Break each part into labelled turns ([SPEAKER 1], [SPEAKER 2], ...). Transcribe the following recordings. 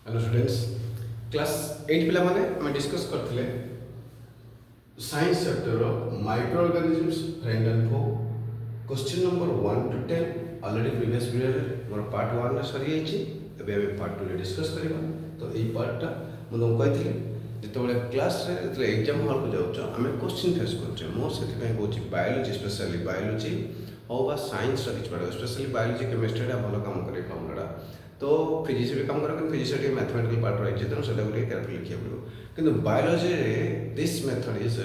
[SPEAKER 1] Hello students, class 8 पिला माने हम डिस्कस करथिले science chapter microorganisms friend and फो question number 1 to 10 already previous video रे मोर पार्ट 1 रे सरी जाइछि। एबे हम पार्ट 2 रे डिस्कस करबा। तो एई पार्टटा मु तुमको कहिथिले जेतबेले क्लास रे जेतबेले एग्जाम हॉल को जाउछ हमें क्वेश्चन फेस करछ। मो सेति पय कहूछि बायोलॉजी, स्पेशली बायोलॉजी हो बा साइंस रा किछ पढ़ा, स्पेशली बायोलॉजी केमिस्ट्री रा भलो काम करे फॉर्मूला। तो फिजिक्स भी काम करा, फिजिक्स मैथमेटिकल पार्ट रही तेणु से केयरफुल लिखा पड़ो। कि biology this method is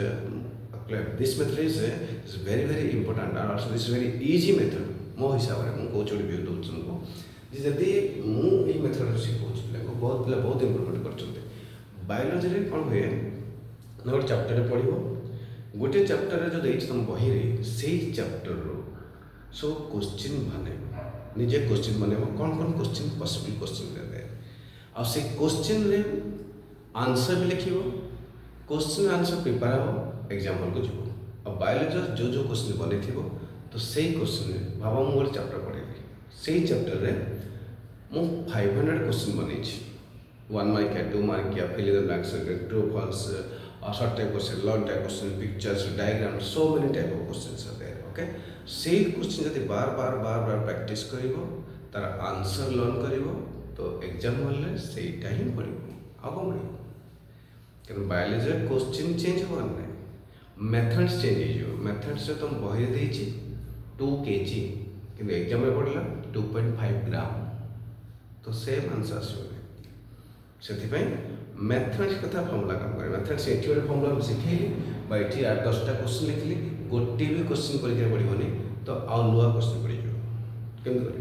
[SPEAKER 1] very very important and also this very easy method मो हिसाब से मुझे कौच व्यू दूँ तुमको जदि मुझे मेथड शिखा पिला बहुत पिला बहुत इम्प्रुवमेंट कर बायोलॉजी कौन हुए ना गोटे चैप्टर पढ़ो गोटे चैप्टर जो देती तुम बही से चैप्टर सब क्वेश्चन बने निजे क्वेश्चन बने कौन कौन क्वेश्चन पॉसिबल क्वेश्चन देते आ से क्वेश्चन रे आंसर भी लिख क्वेश्चन आंसर प्रिपेयर हम एग्जाम हॉल को जीव आ बायोलॉजी जो जो क्वेश्चन बने थी तो से क्वेश्चन भाव मुझे गोटे चैप्टर पढ़ेगी से चैप्टर रे मु 500 क्वेश्चन बन 1 मार्क या 2 मार्क या fill the blanks true false short type question long type question pictures diagram so many type of questions are there. Okay, से क्वेश्चन जब बार बार बार बार प्रैक्टिस कर तार आंसर लर्न कर तो एग्जाम हॉल सेटा ही पढ़ आ कौन पढ़ क्या बायोलॉजी क्वेश्चन चेंज हो मेथड्स चेंज हो मेथड्स तुम बही देती 2 kg कि एग्जाम में पढ़ला 2.5 ग्राम तो सेम आंसर आसपाई मैथमेटिक्स कथा फर्मुला काम करे मैथमेटिक्स ये गोटे फर्मुला शिखेली बा ये 8-10टा क्वेश्चन लिखली गोटे भी क्वेश्चन कर पड़ोनी तो आउ नुआ क्वेश्चन पड़ केमी कर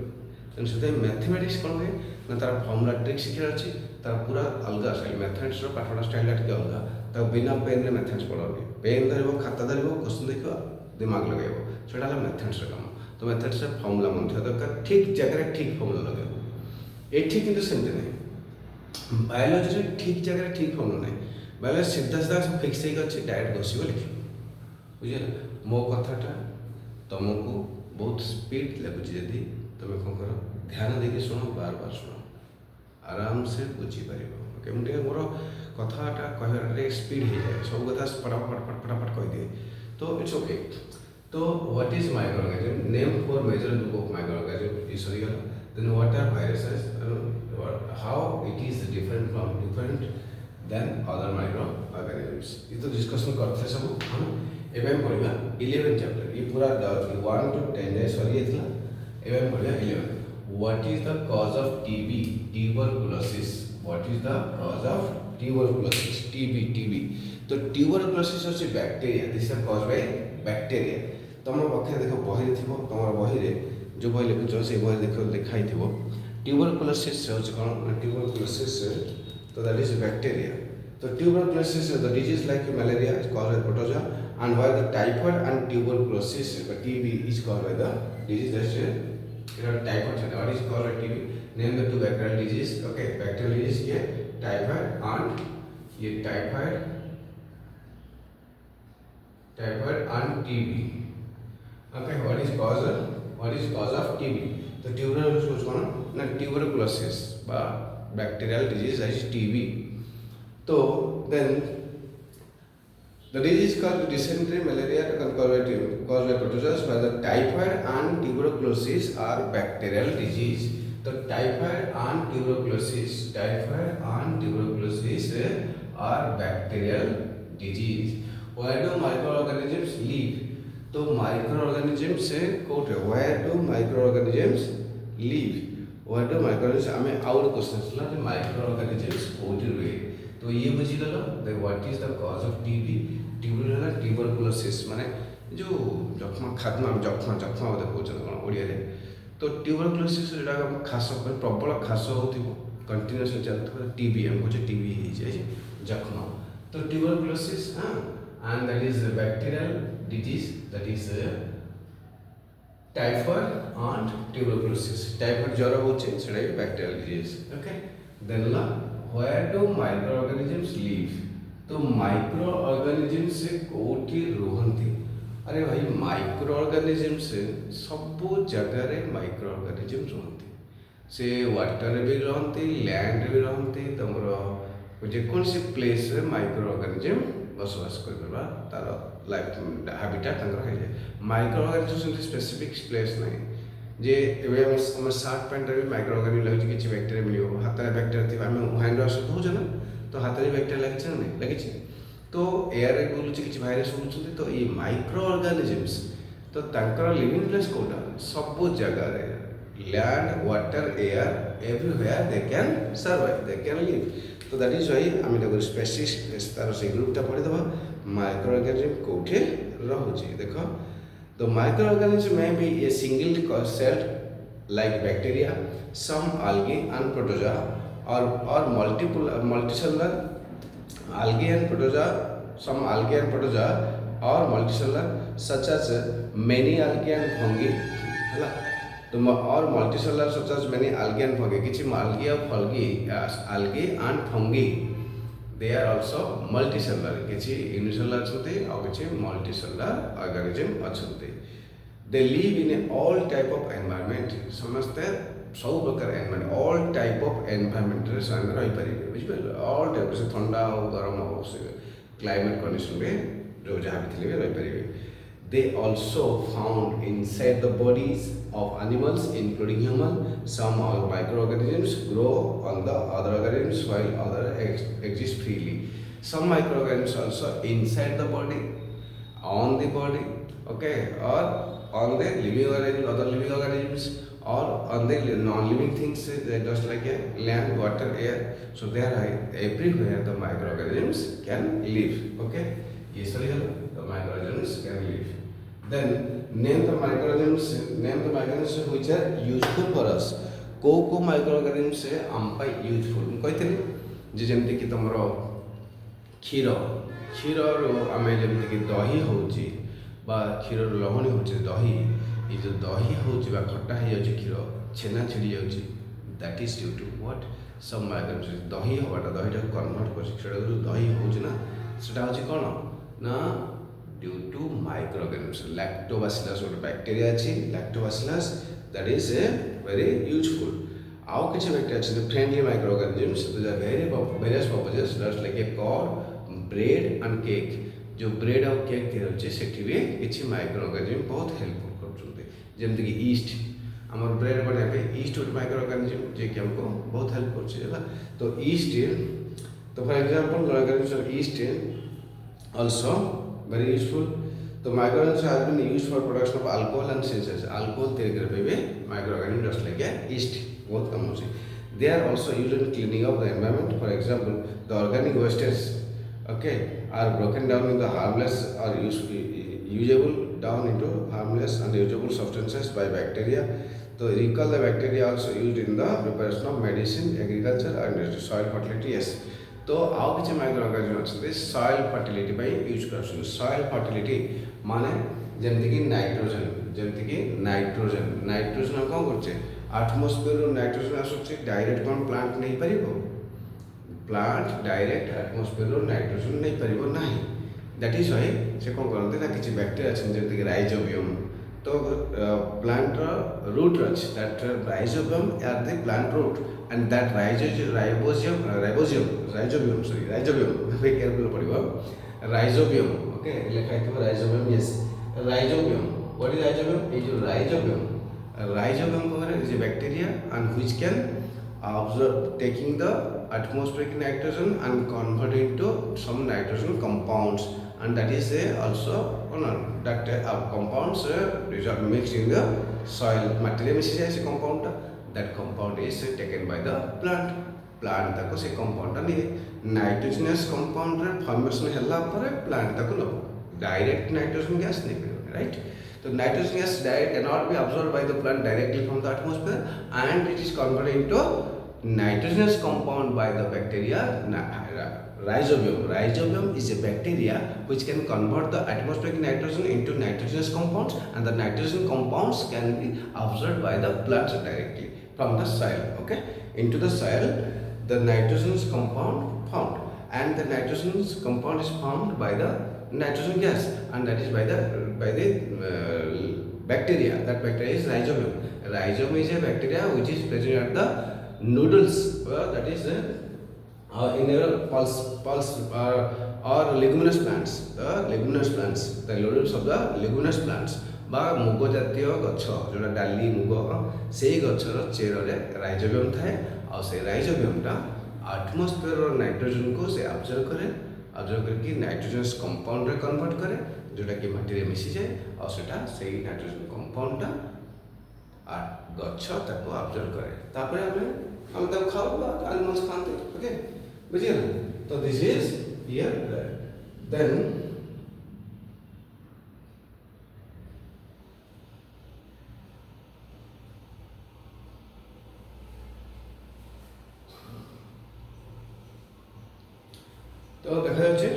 [SPEAKER 1] तेनाली से मैथमेटिक्स कौन हुए ना तार फर्मुला ट्रिक शिखार अच्छी तार पूरा अलग स्टाइल मैथमेटिक्स पाठपढ़ा स्टाइल टे अलग तो बिना पेन रे मैथमेटिक्स पढ़ानी पेन धर खाता धर क्वेश्चन देख दिमाग लगे से मैथमेटिक्स काम तो मैथमेटिक्स फर्मुला मन दरकार ठीक जगह ठीक फर्मुला लगे ये कि सेमती नहीं बायोलॉजी ठीक जगह ठीक फर्मुला नहीं बायोलॉजी सीधा सीधा सब फिक्स होगी डायरेक्ट घोष लिख बुझे मो कथाटा तुमको बहुत स्पीड लगुच जदि तुम कौन कर ध्यान देके शुण बार बार शुण आराम से बुझीपर ओके मुझे मोर कथाटा कह स्पीड हो जाए सब कथा फटाफट फटाफट कहीदिए तो इट्स ओके। तो what is microorganism name for major group of microorganism ये सरी गला then what are viruses how it is different than other microorganisms ये तो डिस्कशन करते सब हम एवं पढ़ा 11 चैप्टर ये पूरा 1 to 10 सरी जाता एवं पढ़ा 11 what is the cause of TB tuberculosis what is the cause of tuberculosis TB तो ट्यूबरकुलोसिस होची bacteria this are cause by bacteria तुम पाखे देख बही थी तुम बही जो बही लिखुच से बही देख लिखाई ट्यूबरकुलोसिस होची कौन ट्यूबरकुलोसिस तो दैट इज बैक्टीरिया तो tuberculosis is the disease like malaria is caused by protozoa and while the typhoid and tuberculosis but TB is caused by the disease that's typhoid what is caused by TB name the two bacterial disease okay bacterial disease here typhoid and ये typhoid and TB okay what is cause of TB तो tuberculosis कौन ना tuberculosis बा bacterial disease that is TB तो then the disease called dysentery, malaria, caused by protozoas, while the typhoid and tuberculosis are bacterial disease. The typhoid and tuberculosis are bacterial disease. Where do microorganisms live? तो microorganisms से coat है where do microorganisms live? Where do microorganisms हमें और question सुना कि microorganisms coat हुए तो ये बुझीगल what is the cause of TB tuberculosis माने जो जख्मा खाद्मा जख्मा बोलते कौन ओडिया तो ट्यूबरकुलोसिस जोटा खास प्रबल खास हो कंटिन्यूअसली चलता टीबी हम कहे टीबी जख्मा तो tuberculosis and that is bacterial disease that is typhoid and tuberculosis typhoid ज्वर होचे सेटा bacterial disease okay then where do microorganisms live तो microorganisms से कोठी रुहंती अरे भाई microorganisms से सब जगह रे microorganisms रुहंती से वाटर भी रहती लैंड भी रहती तुम जेकोसी प्लेस माइक्रो ऑर्गेनिजम बसवास कर तार life habitat micro organism specific place ना जे एवं सार्ट पैंट भी माइक्रो ऑर्गेनिजम लगे किसी बैक्टेरिया मिले हाथ में बैक्टेरिया थी आम हैंड वाश धोचे ना तो हाथ में बैक्टेरिया लगी ना लगी तो एयर बुलूँ किसी भाइरस बुलूँ तो ये माइक्रो ऑर्गेनिजम्स तो तांकर लिविंग प्लेस कोटा सब जगह land water air everywhere they can survive they can live तो दैट इज वाई आम स्पेसिस तार से ग्रुपटा पढ़ीदे माइक्रो ऑर्गेनिजम कौटे रोचे देख तो माइक्रो ऑर्गेनिजम में भी a single celled like bacteria some algae and protozoa or multicellular algae and protozoa some algae and protozoa or multicellular such as many algae and fungi है तो और multicellular such as many algae and fungi किसी algae and fungi they are also multicellular किसी unicellular अच्छे और किसी multicellular organism अच्छे they live in all type of environment समझते सब प्रकार environment all type of environment रे सामने रही परिबे बुझिबे ऑल टाइप से ठंडा हो गरम हो से क्लाइमेट कंडीशन में जो जहाँ भी थिले रही परिबे they also found inside the bodies of animals including human some microorganisms grow on the other organisms while other exist freely some microorganisms also inside the body on the body okay or on the living organisms other living organisms or on the non-living things just like a land, water, air. So there everywhere the microorganisms can live. Okay, yes, the microorganisms can live. Then name the microorganisms which are useful for us. को microorganisms से हम पाई useful. कहते हैं जैसे कि तुम्हारा क्षीर आम जमीक दही होची बा क्षीर लवणी होची दही ये जो दही होची खट्टा हो जाए क्षीर छेना छिड़ी जाऊँगी that is due to what सब माइक्रोऑर्गेनिज्म दही हवाटा दहीटा कन्वर्ट कर दही होना सेटा हूँ कौन ना ड्यू टू माइक्रोऑर्गेनिज्म लैक्टोबासिलस गोटे बैक्टेरिया अच्छी lactobacillus that is a very useful आउ किसी बैक्टेरिया अच्छे friendly microorganisms various purposes just like a cord bread and cake जो ब्रेड और केक तैयार से भी किसी माइक्रोऑर्गेनिज्म बहुत हेल्पफुल जमती कि ईस्ट आम ब्रेड बनाए ईस्ट गोटे माइक्रोऑर्गेनिज्म जे कि हमको बहुत हेल्प कर तो ईस्ट तो for example organism yeast also very useful तो microorganism has been used for production of alcohol and synthesis alcohol तैयार करबे माइक्रोऑर्गेनिज्म जस्ट लाइक ईस्ट बहुत कम होची they are also used in cleaning of the environment for example the organic wastage okay are broken down in the harmless or usable down into harmless and usable substances by bacteria so recall the bacteria also used in the preparation of medicine agriculture and soil fertility yes तो आउ किसी microorganism अच्छे soil fertility use कर soil fertility माने जमती कि nitrogen जमती कि नाइट्रोजन हम कौन करछे एटमॉस्फेयर नाइट्रोजन आसुचे डायरेक्ट कौन प्लांट नहीं परिबो प्लांट डायरेक्ट एटमॉस्फेयर नाइट्रोजन नहीं परिबो नाही दैट इज व्हाई से कौन करते ना किसी बैक्टेरिया अच्छे जमती राइजोबियम तो प्लांट रूट अच्छे that rhizobium are the plant root and that rhizobium वे केयरफुल पड़िबो राइजोबियम ओके लिखा है rhizobium yes rhizobium what is rhizobium ये जो राइजोबियम को is a bacteria and which can observe taking the atmospheric nitrogen and convert into some nitrogen compounds and that is also that compounds result mixed in the soil material mixed is compound that compound is taken by the plant तक से compound नहीं nitrogenous compound रे formation हल्ला पर plant तक लो direct nitrogen gas नहीं right so nitrogen gas direct cannot be absorbed by the plant directly from the atmosphere and it is converted into nitrogenous compound by the bacteria rhizobium is a bacteria which can convert the atmospheric nitrogen into nitrogenous compounds and the nitrogen compounds can be absorbed by the plants directly from the soil okay into the soil the nitrogenous compound found and the nitrogenous compound is formed by the nitrogen gas and that is by the bacteria that bacteria is rhizome is a bacteria which is present at the noodles, that is in a pulse or leguminous plants, the noodles of the leguminous plants বা মুগ জাতীয় গছ যেটা ডালি মুগ সেই গছর চেରରେ রাইজোবিয়ম থাকে আর সেই রাইজোবিয়মটা আটমোস্ফিয়র নাইট্রোজেন को से ऑब्जर्व करके नाइट्रोजनस कंपाउंड रे कन्वर्ट करे जोटा कि माटी रे मिसी जाए और सेटा सेही नाइट्रोजन कंपाउंडटा आ गछ ताको ऑब्जर्व करे तापर हम तब खाओ बा एनिमल्स खाते ओके बुझिए ना तो दिस इज हियर देन तो देखा जाच्छे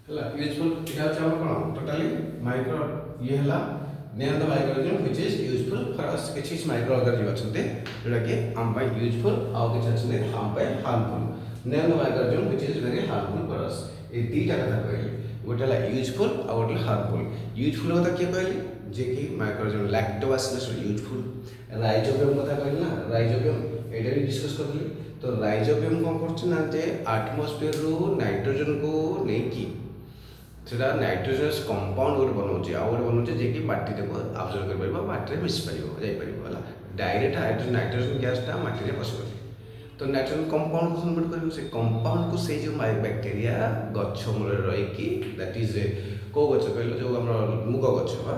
[SPEAKER 1] हला यूजफुल इटा हচ্ছে আমরা কোন টোটালি মাইক্রো ये हला name the microorganism which is useful for us किछि माइक्रो ऑर्गेनिज्म अछंते जोटा कि हम पाई यूजफुल आ किछि अछंते हम पाई harmful name the microorganism which is very harmful for us ए दीटा कथा कहली गोटे हला यूजफुल आ गोटे हार्मफुल यूजफुल कथा के कहली जे कि माइक्रोऑर्गेनिज्म लैक्टोबैसिलस यूजफुल राइजोबियम कथा कहली ना राइजोबियम एटा भी डिस्कस करली तो राइजोबियम कोन करछ ना जे एटमॉस्फेयर रो नाइट्रोजन को नेकी सेटा नाइट्रोजनस कंपाउंड गोटे बनाउछि आ गोटे बनाउछि जे कि माटी देखो ऑब्जर्व कर परबा माटी रे मिस परिबो जाई परिबो हला डायरेक्ट नाइट्रोजन गैस टा माटी रे पसि तो नाइट्रोजन कंपाउंड को कन्वर्ट करियो से कंपाउंड को से जो बैक्टीरिया गच्छ मूल रही कि दैट इज को गच्छ कहलो जो हमरा मुग गच्छ बा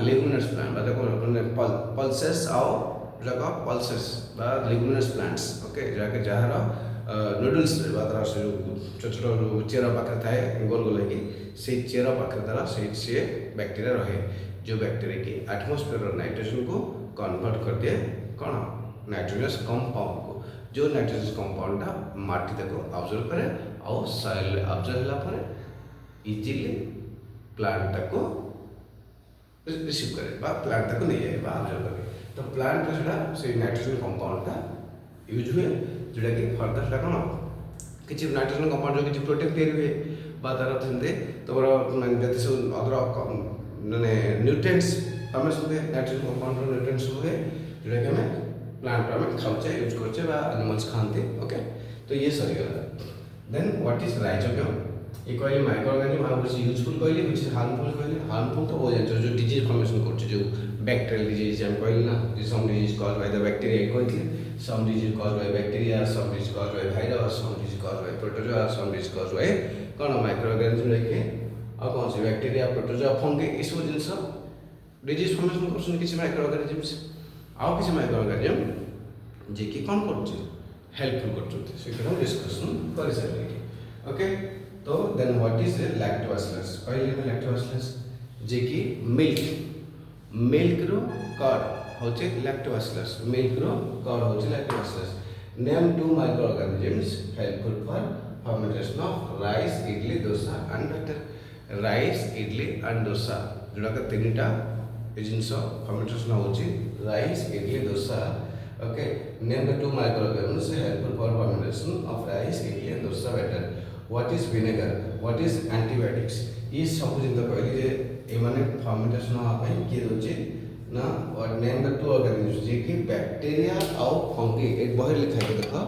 [SPEAKER 1] लेगुमिनस प्लांट बा देखो माने पल्सेस आओ जगह पल्सेस बा लेगुमिनस प्लांट्स ओके जाके जहार नूडल्स बा तार से छोट छोट चेरा पाखर थाए गोल गोल है से चेरा पाखर तारा से बैक्टीरिया रहे जो बैक्टीरिया की एटमॉस्फेयर नाइट्रोजन को कन्वर्ट कर दिए कौन नाइट्रोजनस कंपाउंड को जो नाइट्रोजनस कंपाउंड टा माटी तक ऑब्जर्व करे और सॉइल ऑब्जर्व होला पर इजीली प्लांट तक रिसीव करे बा प्लांट तक नहीं जाए बा ऑब्जर्व करे तो प्लांट का सेटा से नाइट्रोजन कंपाउंड का यूज हुए जोटा कि फर्दर सेटा कोन किछि नाइट्रोजन कंपाउंड जो किछि प्रोटीन तैयारी हुए बा तार थंदे तोर माने जति सब अदर माने न्यूट्रिएंट्स हमें सुदे नाइट्रोजन कंपाउंड रो न्यूट्रिएंट्स हुए जोटा कि हमें प्लांट में खाउचे यूज करचे बा एनिमल्स खाते ओके तो ये सरी गला देन व्हाट इज राइजोबियम ये कहले micro organism how is useful कहले व्हिच इज हार्मफुल तो हो जाय जो डिजीज फॉर्मेशन करचे जो बैक्टीरियल डिजीज हम कहले ना जो some disease caused by the bacteria कहले some disease caused by bacteria some disease caused by virus some disease caused by protozoa some disease caused by कोन माइक्रो ऑर्गेनिज्म लेके आ कौन से बैक्टीरिया प्रोटोजोआ फंगी ई सब जिंस डिजीज फॉर्मेशन करछन किछि micro organisms आउ किछि माइक्रो ऑर्गेनिज्म जे कि कोन करछ हेल्पफुल करछन से हम डिस्कशन कर सकले ओके तो देन व्हाट इज लैक्टोबैसिलस पहले लैक्टोबैसिलस जे कि मिल्क रो कर्ड होचे लैक्टोबैसिलस मिल्क रो कर्ड होचे lactobacillus name two microorganisms helpful for fermentation of rice idli dosa and batter rice idli and dosa जोड़ा का तीनटा जिनस फर्मेंटेशन होची rice idli dosa okay name the two microorganisms helpful for fermentation of rice idli and dosa batter what is vinegar what is antibiotics ये सब जिंदा कहली जे ए माने फर्मेंटेशन होआ पई के होचे ना और नेम द टू ऑर्गेनिजम्स जे कि बैक्टीरिया और फंगी एक बाहर लिखा है देखो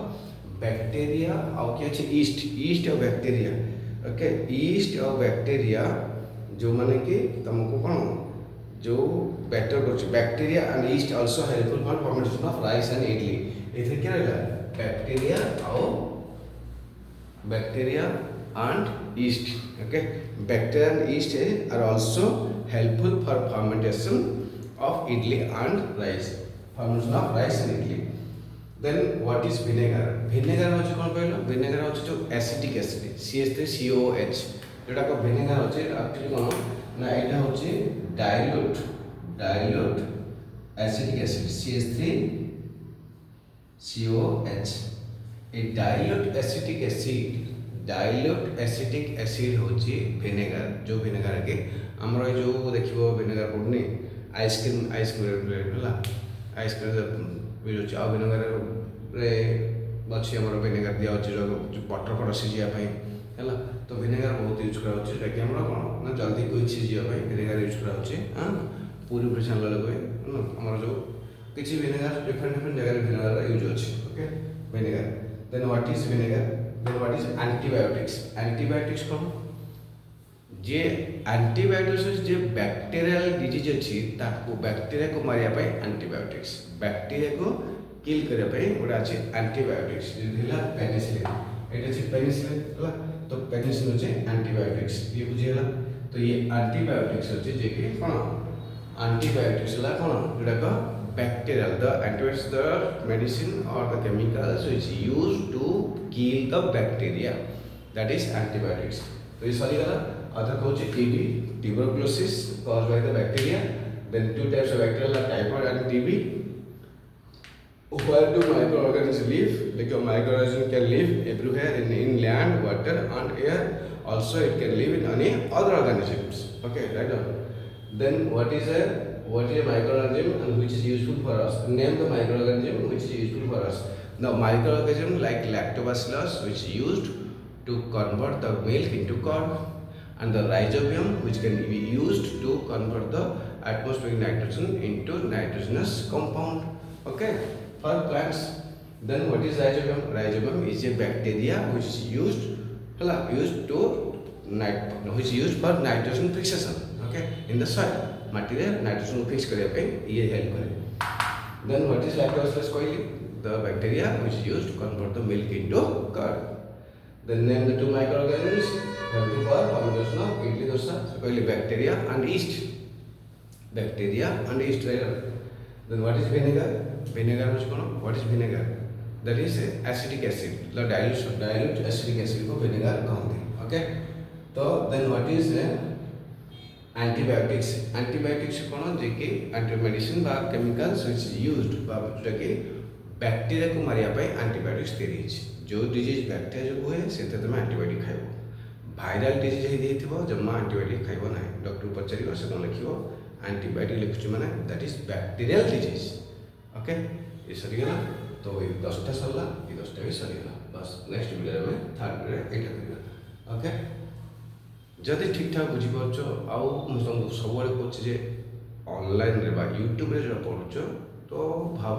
[SPEAKER 1] बैक्टीरिया और के अछि east of bacteria okay east of bacteria जो माने कि तुमको कोन जो बेटर करछ bacteria and east also helpful for fermentation of rice and idli इथे क्या रहला bacteria and yeast okay bacteria and yeast are also helpful for fermentation of idli and rice fermentation of rice and idli then what is vinegar hoche kon कहलो vinegar hoche जो acetic acid CH3COOH जेटा को vinegar होचे actually कोन ना एटा होचे dilute acetic acid CH3COH ए dilute acetic acid होची vinegar जो vinegar के हमर जो देखिबो विनेगर पडनी आइसक्रीम होला आइसक्रीम बिलो चाउ विनेगर रे बछि हमर विनेगर दिया होची जो बटर फटर सिजिया पई है तो विनेगार बहुत यूज कराऊँगी कौन ना जल्दी कोई सीझा विनेगार यूज कराऊँगी हाँ पूरी पूरी छाणला बेलू आम जो किसी विनेगार डिफरेंट डिफरेंट जगह विनेगार यूज अच्छे okay vinegar then what is vinegar then what is antibiotics antibiotics कौन जे एंटीबायोटिक्स जे बैक्टीरियल डिजीज अच्छी बैक्टीरिया को मारे एंटीबायोटिक्स बैक्टीरिया को किल करने गोटे अच्छे एंटीबायोटिक्स पेनिसिलिन ये अच्छे पेनिसिलिन है तो पेनिसिलिन अच्छे एंटीबायोटिक्स ये बुझीगला तो ये एंटीबायोटिक्स अच्छे जे कि कौन एंटीबायोटिक्स है कौन जोटा bacterial the antibiotics the medicine or the chemicals which used to kill the bacteria that is antibiotics तो ये सही गला अथा कहूँ TB tuberculosis caused by the bacteria then two types of bacteria like typhoid and TB where do microorganisms live like a microorganism can live everywhere in land water and air also it can live in any other organisms okay right on. Then what is a microorganism and which is useful for us? Name the microorganism which is useful for us. Now microorganism like lactobacillus which is used to convert the milk into curd and the rhizobium which can be used to convert the atmospheric nitrogen into nitrogenous compound okay for plants. Then what is rhizobium? Rhizobium is a bacteria which is used for nitrogen fixation okay in the soil माटी रे nitrogen को fix करने पे ये help करे then what is lactobacillus कोइली the bacteria which is used to convert the milk into curd then name the two microorganisms help for formation of idli dosa कोइली bacteria and yeast then what is vinegar which कोन what is vinegar that is acidic acid the dilute acidic acid को vinegar कहते okay तो then what is antibiotics कौन जे कि anti medicine बा chemicals which is used बा जोटा कि बैक्टीरिया को मारिया पे एंटीबायोटिक्स तैयारी जो डिजीज बैक्टीरिया जो हुए से तुम एंटीबायोटिक खाइब भाइराल डिजीज है देथिबो जम्मा एंटीबायोटिक खाइब ना डॉक्टर पचारिबो से कोन लिखिबो एंटीबायोटिक लिखुची माने that is bacterial disease okay ये सरी गला तो ये 10टा सरला ये 10टा भी सरी गला बस नेक्स्ट वीडियो में थर्ड वीडियो एटा करिया ओके जदि ठीक ठाक बुझीपार आउ तुमको सब कहूँ ऑनलाइन रे यूट्यूब रे जो पढ़ुच तो भाव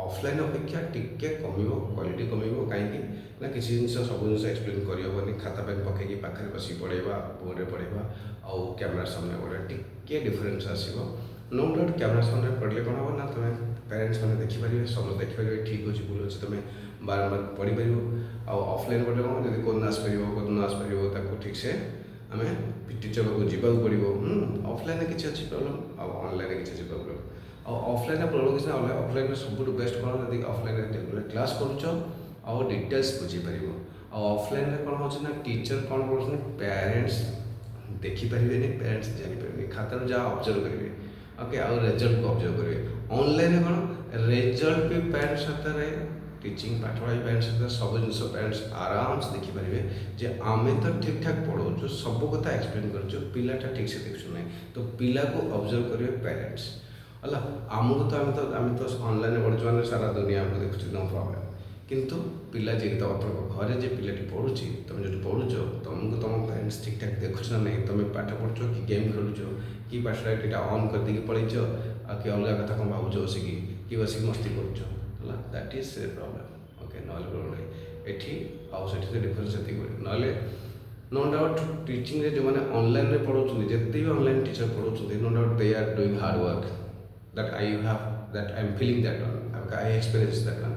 [SPEAKER 1] ऑफलाइन अपेक्षा टिके कम क्वालिटी कम कहीं ना किसी जिन सब जिन एक्सप्लेन करहबनी खाता पेन पकईकि पाखे बस पढ़ेगा बोर्ड में पढ़ेगा आउ कैमेरा सामने पढ़ा टिके डिफरेन्स आसो नो डाउट कैमेरा सामने पढ़ले कौन हम ना तुम पेरेन्ट्स मैंने देखिपारे समस्त देखिपारे ठीक अच्छे भूल अच्छे तुम बारंबार पढ़ी पार आउ ऑफलाइन पढ़ले कौन जब कौन आसपार कौन आसपार ठीक से आम टीचर को जावाक पड़ो ऑफलाइन किसी अच्छी प्रॉब्लम आउ ऑनलाइन किसी प्रॉब्लम ऑफलाइन प्रॉब्लम किसी ऑफलाइन सब बेस्ट कौन जब ऑफलाइन रेगुलर क्लास कर डिटेल्स बुझीपर ऑफलाइन कौन हो टीचर कौन कर पेरेंट्स देखिपारे पेरेंट्स जापर खातार जहाँ ऑब्जर्व करेंगे ओके आउ रिजल्ट को ऑब्जर्व करेंगे ऑनलाइन कौन रिजल्ट भी पेरेंट्स हाथ टीचिंग पाठ पढ़ाई पेरेंट्स सब जिन पेरेंट्स आराम से देखिपारे जे आमे तो ठीक ठाक पढ़ाऊँ सब कथा एक्सप्लेन कर पिलाटा ठीक से देखु ना तो पिला को ऑब्जर्व करेंगे पेरेंट्स है आमको आम तो ऑनलाइन पढ़ुच मैंने सारा दुनिया आमको देखुचे नो प्रॉब्लम किंतु पिला जी घर जे पिलाटी पढ़ुची तुम जो पढ़ुच तुमको तुम पेरेंट्स ठीक ठाक देखुच ना नहीं तुम पाठ पढ़ुच कि गेम खेलुच कि पाठटा ऑन कर देकी पढ़ेच कि अलग कथा कौन भावुच बसिकी कि बसिक मस्ती करुच दैट इज प्रॉब्लम ओके ना प्रॉब्लम एठी आउ सेठी से डिफरेंस एति ना नो डाउट टीचिंग रे जो मैंने ऑनलाइन रे पढ़ाउछन जते भी ऑनलाइन टीचर पढ़ाउछन no doubt they are doing hard work that I am feeling that one I experience that one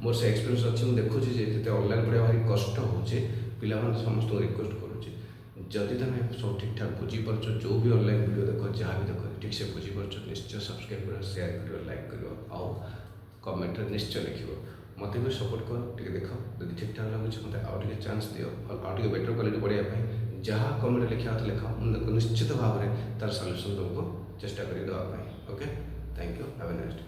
[SPEAKER 1] more से एक्सपीरियंस अच्छे मुझे देखुची जे ऑनलाइन पढ़ा भारी कष्ट होचे पिला माने समस्त रिक्वेस्ट करूचे जदि तुम सब ठीक ठाक बुझी पारछ जो भी ऑनलाइन वीडियो देख जहाँ भी देख ठीक से बुझी पारछ निश्चय सब्सक्राइब कर शेयर कर लाइक कर आउ कमेंट निश्चय लिख मत भी सपोर्ट कर टे देख जब ठीक ठाक लगुच मत आउ चान्स दियो आउ बेटर क्वालिटी पढ़ाई जहाँ कमेंट लिखा लिख मुझे निश्चित भाव में तार सल्यूशन तुमको चेष्टा कर okay thank you have a nice day.